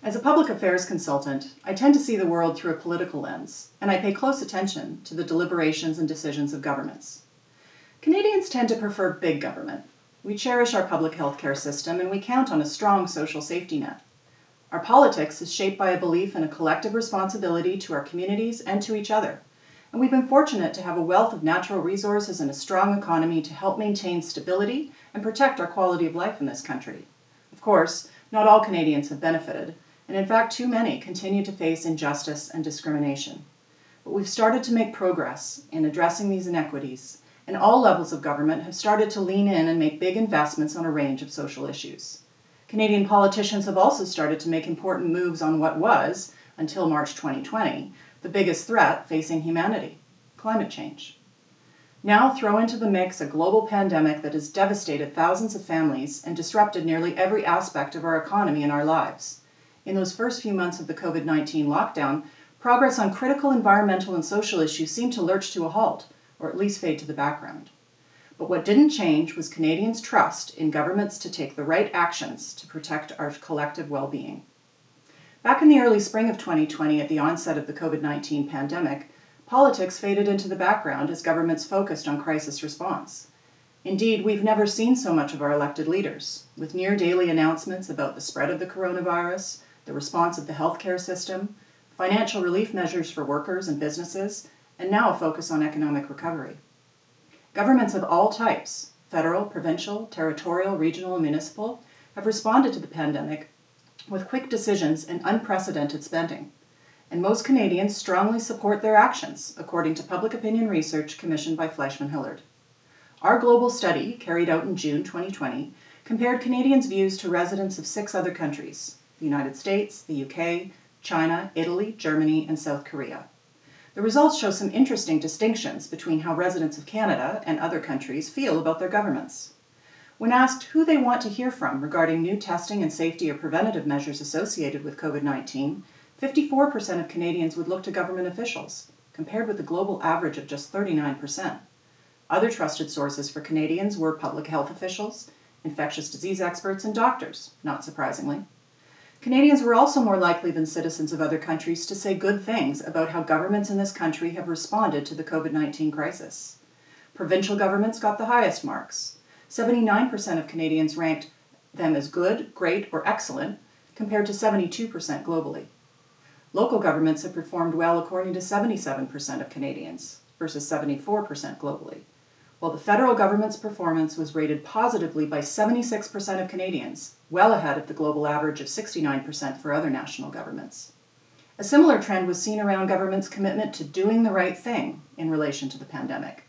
As a public affairs consultant, I tend to see the world through a political lens, and I pay close attention to the deliberations and decisions of governments. Canadians tend to prefer big government. We cherish our public health care system, and we count on a strong social safety net. Our politics is shaped by a belief in a collective responsibility to our communities and to each other, and we've been fortunate to have a wealth of natural resources and a strong economy to help maintain stability and protect our quality of life in this country. Of course, not all Canadians have benefited, and in fact too many continue to face injustice and discrimination. But we've started to make progress in addressing these inequities, and all levels of government have started to lean in and make big investments on a range of social issues. Canadian politicians have also started to make important moves on what was, until March 2020, the biggest threat facing humanity: climate change. Now throw into the mix a global pandemic that has devastated thousands of families and disrupted nearly every aspect of our economy and our lives. In those first few months of the COVID-19 lockdown, progress on critical environmental and social issues seemed to lurch to a halt, or at least fade to the background. But what didn't change was Canadians' trust in governments to take the right actions to protect our collective well-being. Back in the early spring of 2020, at the onset of the COVID-19 pandemic, politics faded into the background as governments focused on crisis response. Indeed, we've never seen so much of our elected leaders, with near-daily announcements about the spread of the coronavirus, the response of the healthcare system, financial relief measures for workers and businesses, and now a focus on economic recovery. Governments of all types, federal, provincial, territorial, regional, and municipal, have responded to the pandemic with quick decisions and unprecedented spending. And most Canadians strongly support their actions, according to public opinion research commissioned by Fleishman-Hillard. Our global study, carried out in June 2020, compared Canadians' views to residents of 6 other countries: the United States, the UK, China, Italy, Germany, and South Korea. The results show some interesting distinctions between how residents of Canada and other countries feel about their governments. When asked who they want to hear from regarding new testing and safety or preventative measures associated with COVID-19, 54% of Canadians would look to government officials, compared with the global average of just 39%. Other trusted sources for Canadians were public health officials, infectious disease experts, and doctors, not surprisingly. Canadians were also more likely than citizens of other countries to say good things about how governments in this country have responded to the COVID-19 crisis. Provincial governments got the highest marks. 79% of Canadians ranked them as good, great, or excellent, compared to 72% globally. Local governments have performed well according to 77% of Canadians, versus 74% globally, while the federal government's performance was rated positively by 76% of Canadians, well ahead of the global average of 69% for other national governments. A similar trend was seen around government's commitment to doing the right thing in relation to the pandemic,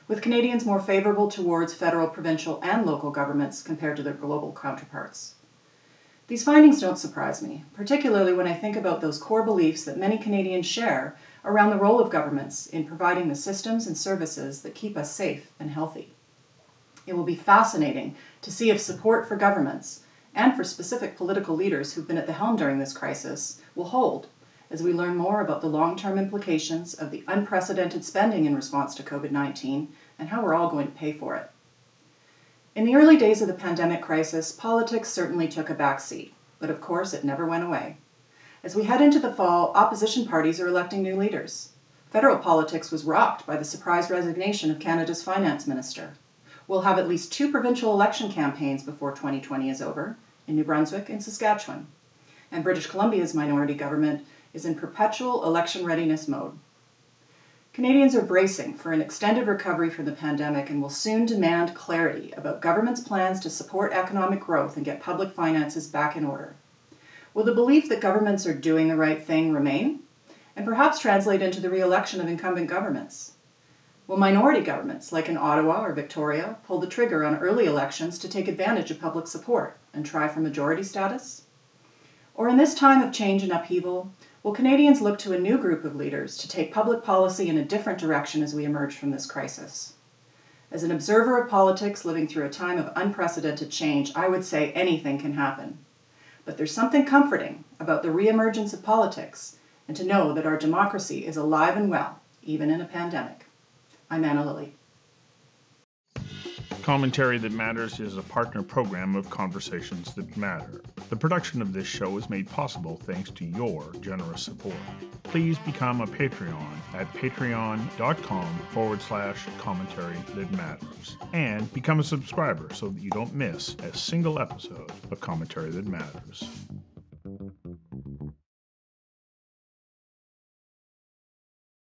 with Canadians more favorable towards federal, provincial, and local governments compared to their global counterparts. These findings don't surprise me, particularly when I think about those core beliefs that many Canadians share around the role of governments in providing the systems and services that keep us safe and healthy. It will be fascinating to see if support for governments and for specific political leaders who've been at the helm during this crisis will hold as we learn more about the long-term implications of the unprecedented spending in response to COVID-19 and how we're all going to pay for it. In the early days of the pandemic crisis, politics certainly took a back seat, but of course it never went away. As we head into the fall, opposition parties are electing new leaders. Federal politics was rocked by the surprise resignation of Canada's finance minister. We'll have at least 2 provincial election campaigns before 2020 is over, in New Brunswick and Saskatchewan. And British Columbia's minority government is in perpetual election readiness mode. Canadians are bracing for an extended recovery from the pandemic and will soon demand clarity about government's plans to support economic growth and get public finances back in order. Will the belief that governments are doing the right thing remain, and perhaps translate into the re-election of incumbent governments? Will minority governments, like in Ottawa or Victoria, pull the trigger on early elections to take advantage of public support and try for majority status? Or in this time of change and upheaval, will Canadians look to a new group of leaders to take public policy in a different direction as we emerge from this crisis? As an observer of politics living through a time of unprecedented change, I would say anything can happen. But there's something comforting about the re-emergence of politics and to know that our democracy is alive and well, even in a pandemic. I'm Lilly. Commentary That Matters is a partner program of Conversations That Matter. The production of this show is made possible thanks to your generous support. Please become a Patreon at patreon.com/commentary that matters and become a subscriber so that you don't miss a single episode of Commentary That Matters.